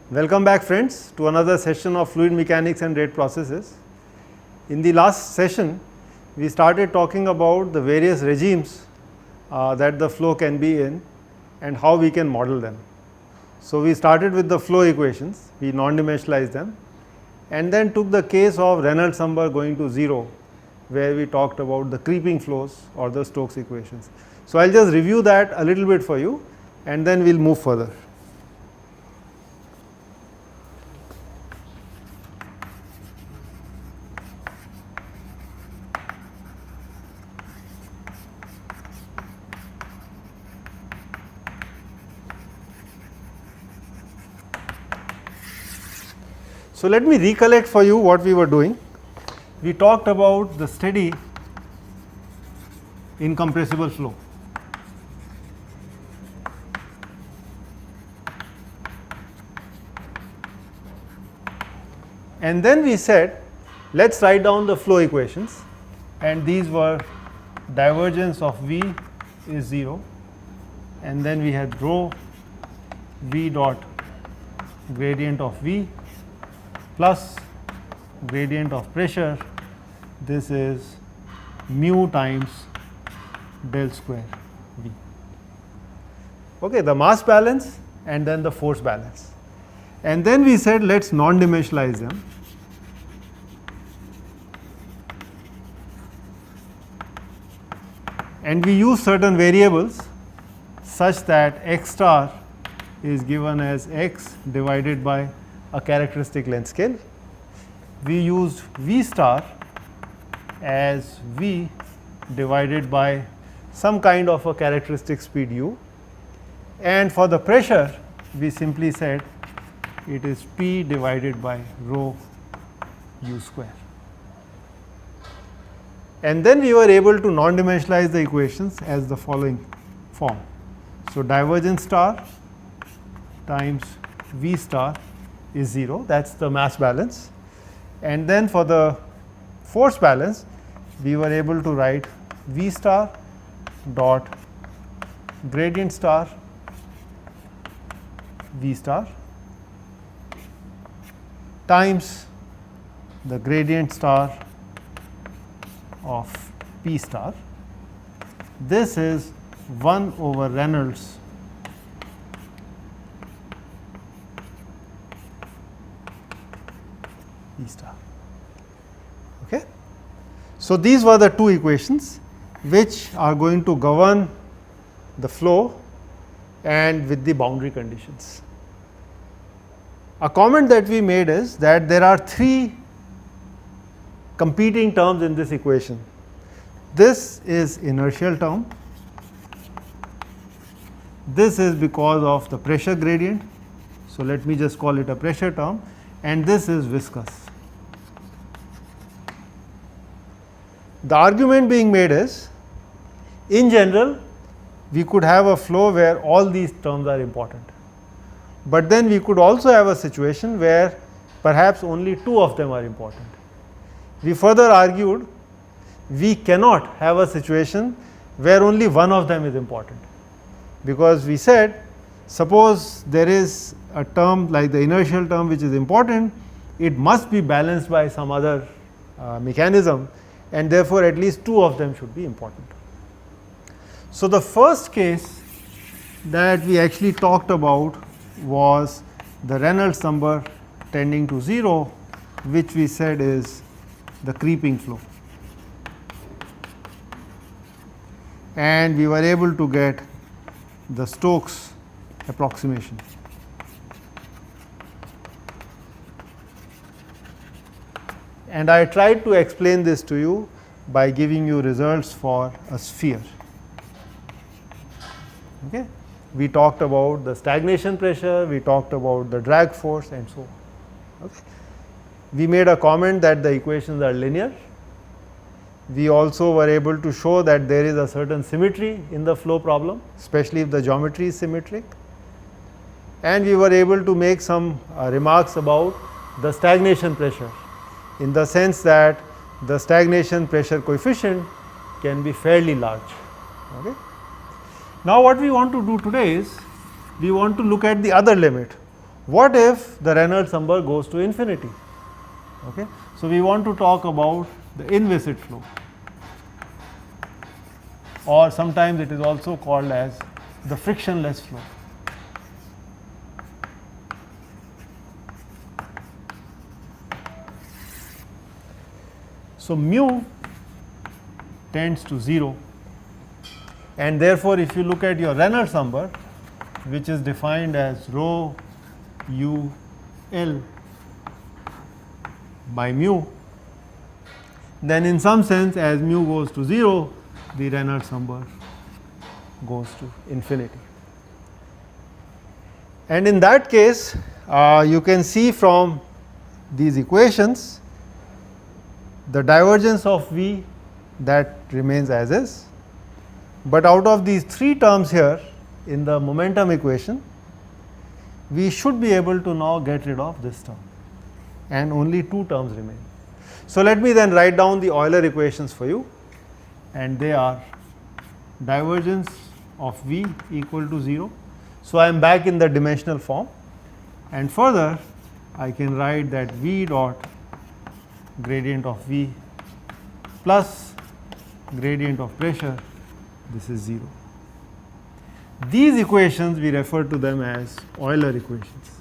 Welcome back friends to another session of fluid mechanics and rate processes. In the last session we started talking about the various regimes that the flow can be in and how we can model them. So, we started with the flow equations, we non-dimensionalized them and then took the case of Reynolds number going to 0 where we talked about the creeping flows or the Stokes equations. So, I will just review that a little bit for you and then we will move further. So, let me recollect for you what we were doing. We talked about the steady incompressible flow. And then we said, let us write down the flow equations, and these were divergence of V is 0, and then we had rho V dot gradient of V plus gradient of pressure, this is mu times del square V. Okay, the mass balance and then the force balance. And then we said let us non-dimensionalize them. And we use certain variables such that x star is given as x divided by a characteristic length scale. We used V star as V divided by some kind of a characteristic speed u, and for the pressure we simply said it is P divided by rho u square. And then we were able to non-dimensionalize the equations as the following form. So, divergence star times V star is 0, that is the mass balance, and then for the force balance we were able to write V star dot gradient star V star times the gradient star of P star. This is 1 over Reynolds E star. Okay. So, these were the two equations which are going to govern the flow and with the boundary conditions. A comment that we made is that there are three competing terms in this equation. This is inertial term, this is because of the pressure gradient. So, let me just call it a pressure term, and this is viscous. The argument being made is, in general we could have a flow where all these terms are important, but then we could also have a situation where perhaps only two of them are important. We further argued we cannot have a situation where only one of them is important, because we said suppose there is a term like the inertial term which is important, it must be balanced by some other mechanism, and therefore at least two of them should be important. So, the first case that we actually talked about was the Reynolds number tending to 0, which we said is the creeping flow, and we were able to get the Stokes approximation. And I tried to explain this to you by giving you results for a sphere. Okay. We talked about the stagnation pressure, we talked about the drag force and so on. Okay. We made a comment that the equations are linear. We also were able to show that there is a certain symmetry in the flow problem, especially if the geometry is symmetric, and we were able to make some remarks about the stagnation pressure, in the sense that the stagnation pressure coefficient can be fairly large. Okay. Now, what we want to do today is we want to look at the other limit What if the Reynolds number goes to infinity? Okay. So, we want to talk about the inviscid flow, or sometimes it is also called as the frictionless flow. So, mu tends to 0, and therefore, if you look at your Reynolds number, which is defined as rho u L by mu, then in some sense as mu goes to 0, the Reynolds number goes to infinity. And in that case, you can see from these equations the divergence of V that remains as is, but out of these 3 terms here in the momentum equation, we should be able to now get rid of this term, and only 2 terms remain. So, let me then write down the Euler equations for you, and they are divergence of V equal to 0. So, I am back in the dimensional form, and further I can write that V dot gradient of V plus gradient of pressure, this is 0. These equations we refer to them as Euler equations.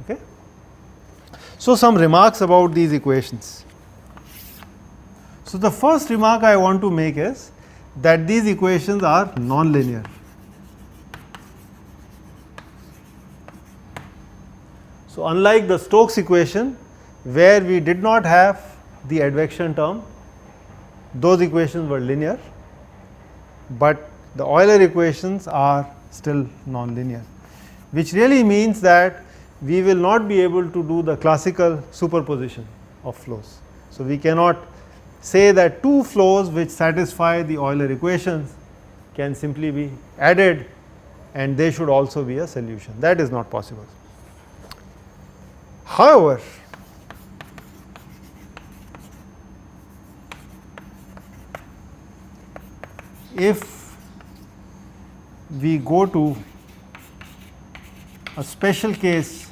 Okay. So, some remarks about these equations. So, the first remark I want to make is that these equations are nonlinear. So, unlike the Stokes equation where we did not have the advection term, those equations were linear, but the Euler equations are still nonlinear, which really means that we will not be able to do the classical superposition of flows. So, we cannot say that 2 flows which satisfy the Euler equations can simply be added and they should also be a solution. That is not possible. However, if we go to a special case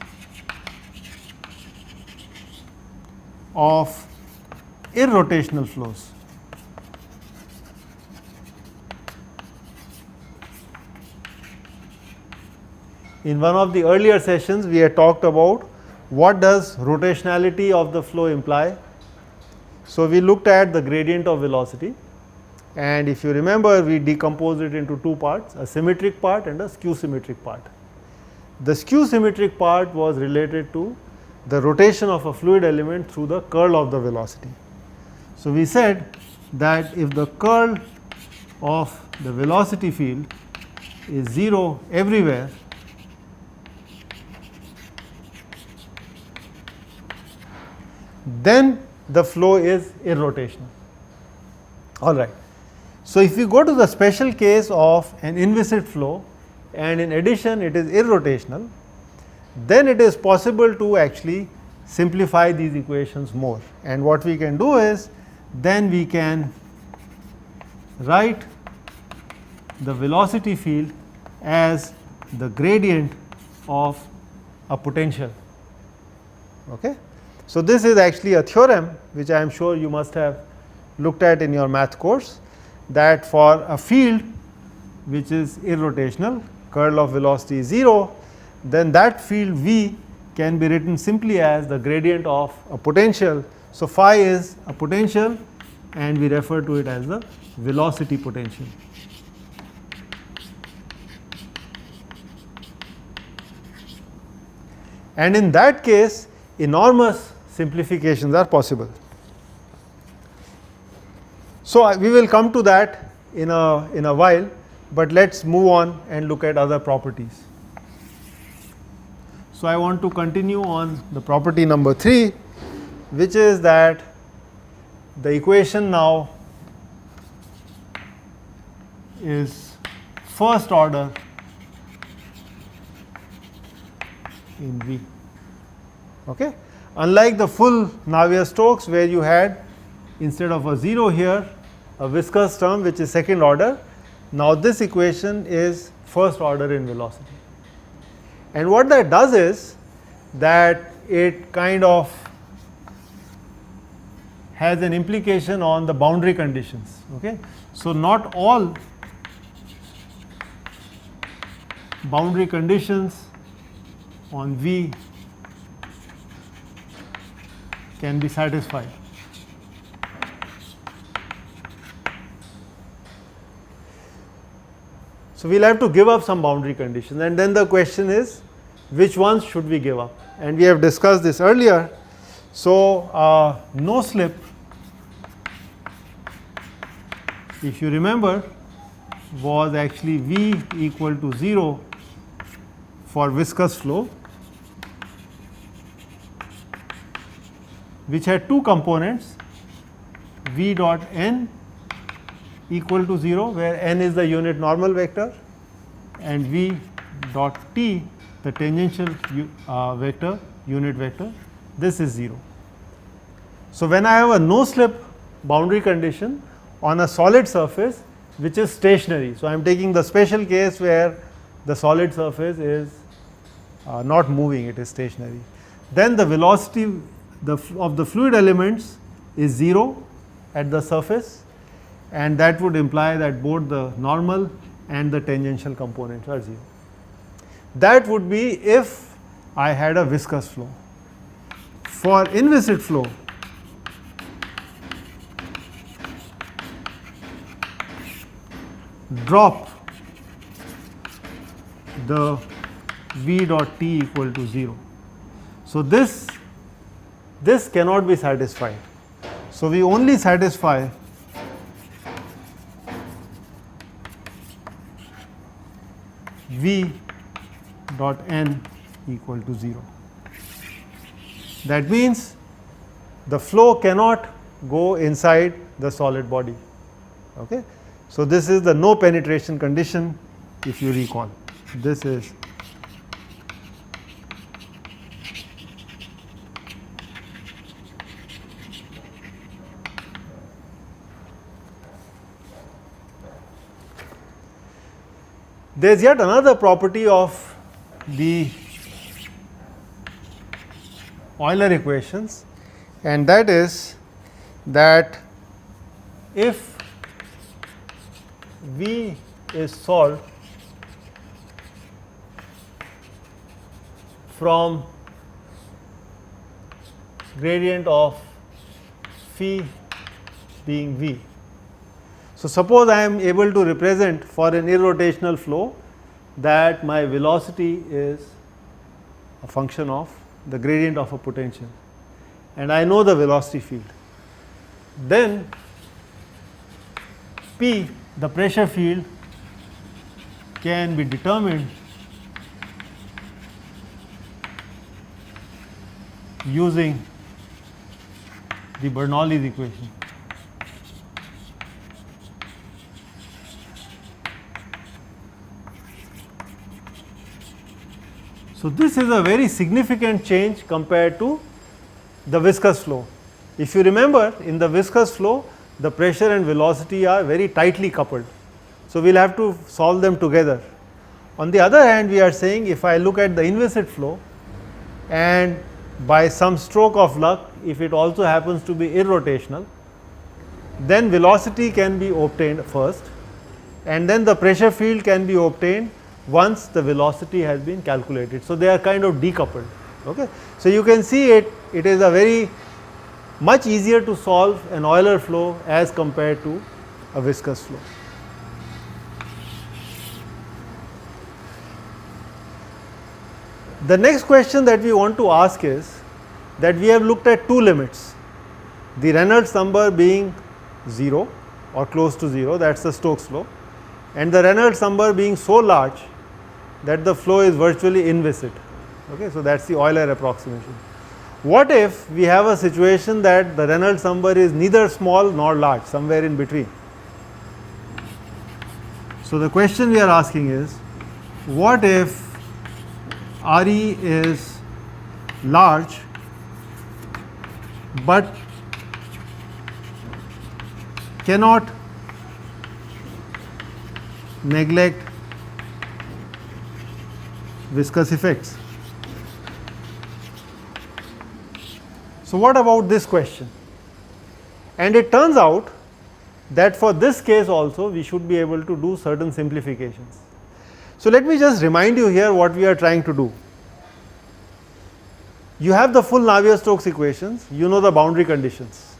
of irrotational flows, in one of the earlier sessions we had talked about what does rotationality of the flow imply. So, we looked at the gradient of velocity, and if you remember, we decomposed it into 2 parts, a symmetric part and a skew symmetric part. The skew symmetric part was related to the rotation of a fluid element through the curl of the velocity. So, we said that if the curl of the velocity field is 0 everywhere, then the flow is irrotational. All right. So, if we go to the special case of an inviscid flow and in addition it is irrotational, then it is possible to actually simplify these equations more, and what we can do is then we can write the velocity field as the gradient of a potential. Okay. So, this is actually a theorem which I am sure you must have looked at in your math course, that for a field which is irrotational, curl of velocity is 0, then that field V can be written simply as the gradient of a potential. So, phi is a potential and we refer to it as the velocity potential. And in that case, enormous simplifications are possible. So, we will come to that in a while, but let us move on and look at other properties. So, I want to continue on the property number 3, which is that the equation now is first order in V. Okay. Unlike the full Navier-Stokes where you had instead of a 0 here, a viscous term which is second order. Now this equation is first order in velocity. And what that does is that it kind of has an implication on the boundary conditions. Okay? So not all boundary conditions on V can be satisfied. So we'll have to give up some boundary conditions, and then the question is which ones should we give up, and we have discussed this earlier. So no slip, if you remember, was actually V equal to 0 for viscous flow, which had two components, V dot n equal to 0, where n is the unit normal vector, and V dot t, the tangential vector, unit vector, this is 0. So when I have a no slip boundary condition on a solid surface which is stationary, so I am taking the special case where the solid surface is not moving, it is stationary, then the velocity of the fluid elements is 0 at the surface, and that would imply that both the normal and the tangential components are 0. That would be if I had a viscous flow. For inviscid flow, drop the V dot t equal to 0. So this cannot be satisfied. So we only satisfy V dot n equal to 0. That means the flow cannot go inside the solid body. Okay? So this is the no penetration condition, if you recall. This is there is yet another property of the Euler equations, and that is that if V is solved from gradient of phi being V. So suppose I am able to represent for an irrotational flow that my velocity is a function of the gradient of a potential, and I know the velocity field. Then P, the pressure field, can be determined using the Bernoulli's equation. So this is a very significant change compared to the viscous flow. If you remember, in the viscous flow, the pressure and velocity are very tightly coupled. So we will have to solve them together. On the other hand, we are saying if I look at the inviscid flow, and by some stroke of luck, if it also happens to be irrotational, then velocity can be obtained first, and then the pressure field can be obtained once the velocity has been calculated. So they are kind of decoupled. Okay? So you can see it is a very much easier to solve an Euler flow as compared to a viscous flow. The next question that we want to ask is that we have looked at two limits, the Reynolds number being 0 or close to 0, that is the Stokes law, and the Reynolds number being so large that the flow is virtually inviscid. Okay, so that is the Euler approximation. What if we have a situation that the Reynolds number is neither small nor large, somewhere in between? So the question we are asking is, what if Re is large but cannot neglect viscous effects. So, what about this question? And it turns out that for this case also we should be able to do certain simplifications. So, let me just remind you here what we are trying to do. You have the full Navier-Stokes equations, you know the boundary conditions.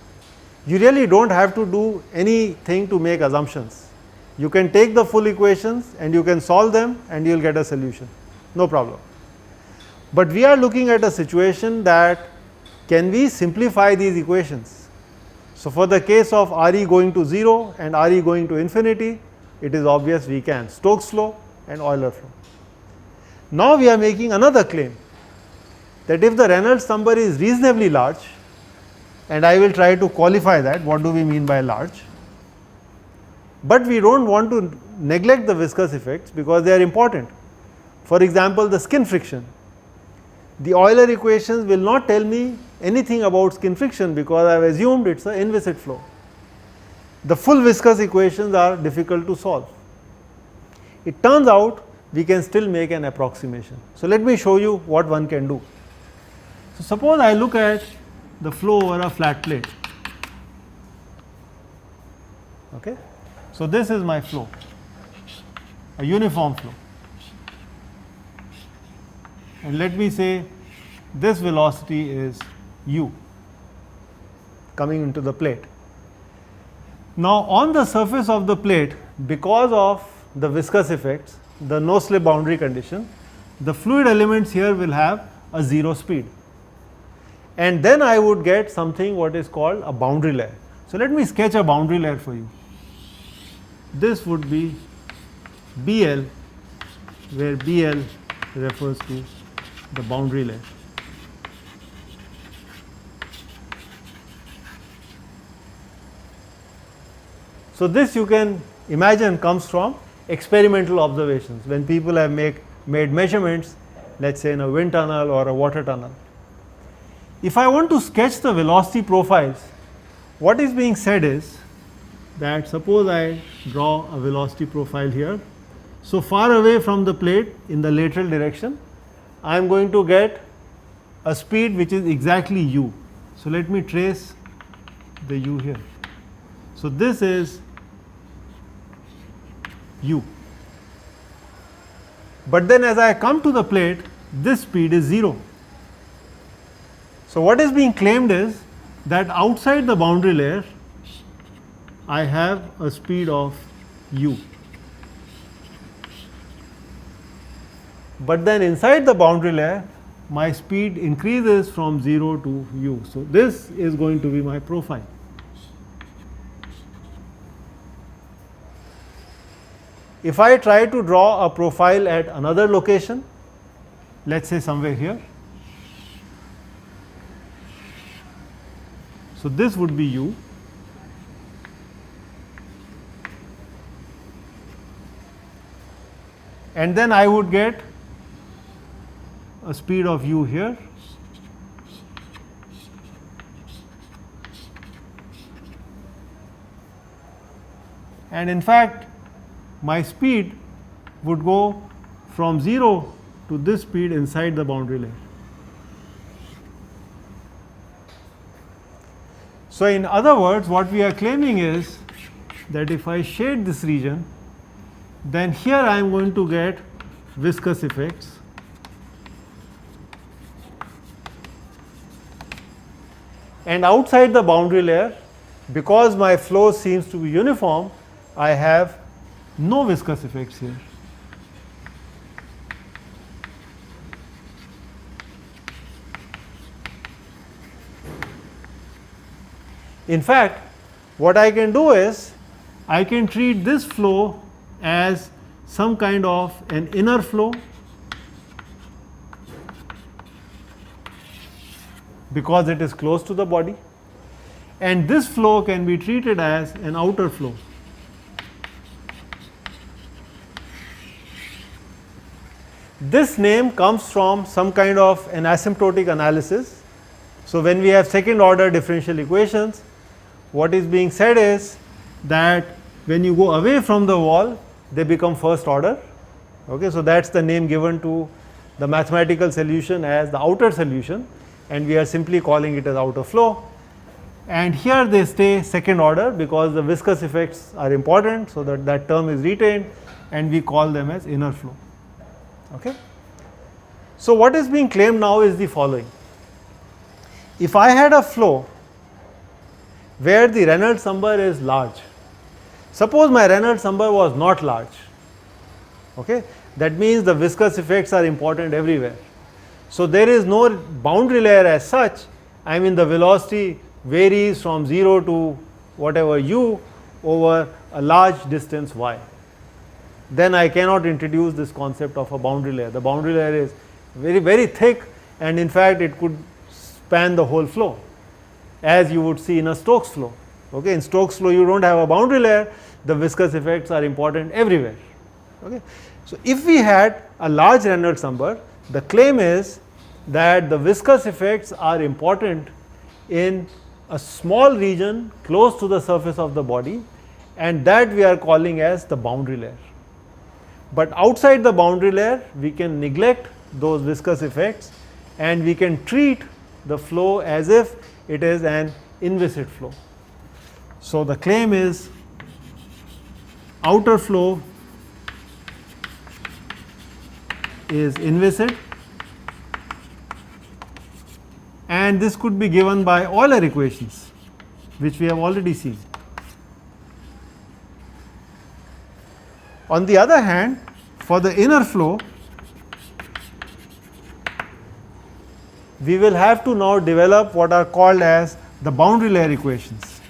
You really do not have to do anything to make assumptions. You can take the full equations and you can solve them and you will get a solution, no problem. But we are looking at a situation that can we simplify these equations. So, for the case of Re going to 0 and Re going to infinity, it is obvious we can, Stokes flow and Euler flow. Now, we are making another claim that if the Reynolds number is reasonably large, and I will try to qualify that, what do we mean by large, but we do not want to neglect the viscous effects because they are important. For example, the skin friction. The Euler equations will not tell me anything about skin friction because I have assumed it is an inviscid flow. The full viscous equations are difficult to solve. It turns out we can still make an approximation. So, let me show you what one can do. So, suppose I look at the flow over a flat plate. Okay. So, this is my flow, a uniform flow, and let me say this velocity is u coming into the plate. Now, on the surface of the plate, because of the viscous effects, the no slip boundary condition, the fluid elements here will have a 0 speed, and then I would get something what is called a boundary layer. So, let me sketch a boundary layer for you. This would be BL, where BL refers to the boundary layer. So, this you can imagine comes from experimental observations when people have made measurements, let us say in a wind tunnel or a water tunnel. If I want to sketch the velocity profiles, what is being said is that suppose I draw a velocity profile here. So, far away from the plate in the lateral direction, I am going to get a speed which is exactly u. So, let me trace the u here. So, this is u, but then as I come to the plate, this speed is 0. So, what is being claimed is that outside the boundary layer I have a speed of u, but then inside the boundary layer my speed increases from 0 to u. So, this is going to be my profile. If I try to draw a profile at another location, let us say somewhere here. So, this would be u, and then I would get a speed of u here, and in fact my speed would go from 0 to this speed inside the boundary layer. So, in other words, what we are claiming is that if I shade this region, then here I am going to get viscous effects, and outside the boundary layer, because my flow seems to be uniform, I have no viscous effects here. In fact, what I can do is I can treat this flow as some kind of an inner flow, because it is close to the body, and this flow can be treated as an outer flow. This name comes from some kind of an asymptotic analysis. So, when we have second order differential equations, what is being said is that when you go away from the wall, they become first order. Okay, so that's the name given to the mathematical solution as the outer solution, and we are simply calling it as outer flow. And here they stay second order because the viscous effects are important, so that term is retained, and we call them as inner flow. Okay. So what is being claimed now is the following. If I had a flow where the Reynolds number is large, suppose my Reynolds number was not large, okay, that means the viscous effects are important everywhere. So there is no boundary layer as such. I mean, the velocity varies from 0 to whatever u over a large distance y. Then I cannot introduce this concept of a boundary layer. The boundary layer is very, very thick, and in fact it could span the whole flow, as you would see in a Stokes flow. Okay, in Stokes flow you don't have a boundary layer, the viscous effects are important everywhere. Okay. So if we had a large Reynolds number, the claim is that the viscous effects are important in a small region close to the surface of the body, and that we are calling as the boundary layer. But outside the boundary layer we can neglect those viscous effects, and we can treat the flow as if it is an inviscid flow. So the claim is outer flow is inviscid, and this could be given by Euler equations, which we have already seen. On the other hand, for the inner flow, we will have to now develop what are called as the boundary layer equations.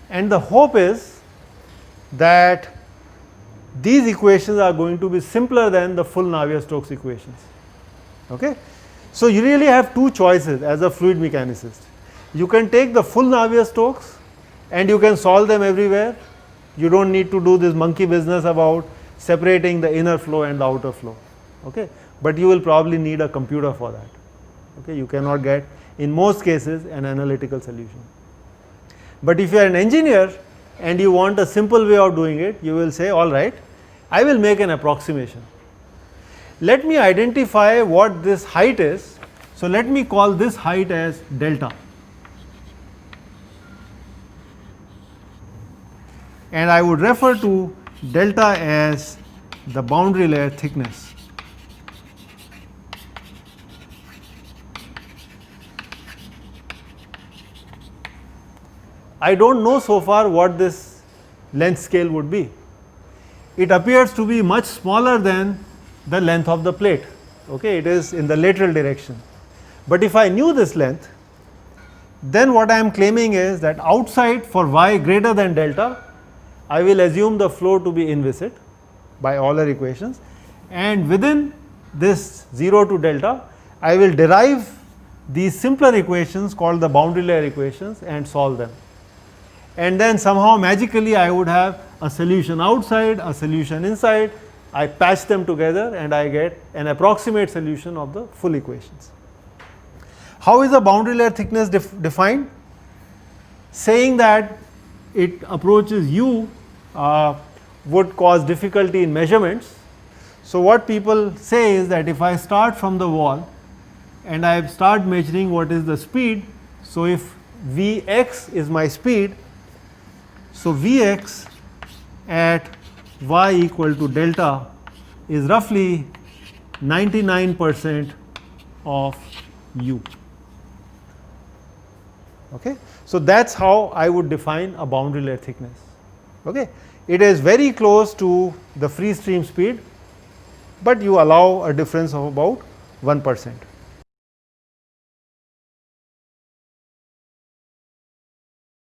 And the hope is that these equations are going to be simpler than the full Navier-Stokes equations. Okay? So you really have two choices as a fluid mechanicist. You can take the full Navier-Stokes and you can solve them everywhere. You don't need to do this monkey business about separating the inner flow and the outer flow. Okay? But you will probably need a computer for that. Okay? You cannot get, in most cases, an analytical solution. But if you are an engineer and you want a simple way of doing it, you will say, all right, I will make an approximation. Let me identify what this height is. So let me call this height as delta. And I would refer to delta as the boundary layer thickness. I don't know so far what this length scale would be. It appears to be much smaller than the length of the plate. Okay, it is in the lateral direction. But if I knew this length, then what I am claiming is that outside for y greater than delta, I will assume the flow to be inviscid by Euler equations, and within this 0 to delta, I will derive these simpler equations called the boundary layer equations and solve them. And then somehow magically I would have a solution outside, a solution inside. I patch them together and I get an approximate solution of the full equations. How is the boundary layer thickness defined? Saying that it approaches u would cause difficulty in measurements. So what people say is that if I start from the wall and I start measuring what is the speed, so if Vx is my speed, so Vx at y equal to delta is roughly 99% of u. Okay? So that's how I would define a boundary layer thickness. Okay? It is very close to the free stream speed, but you allow a difference of about 1%.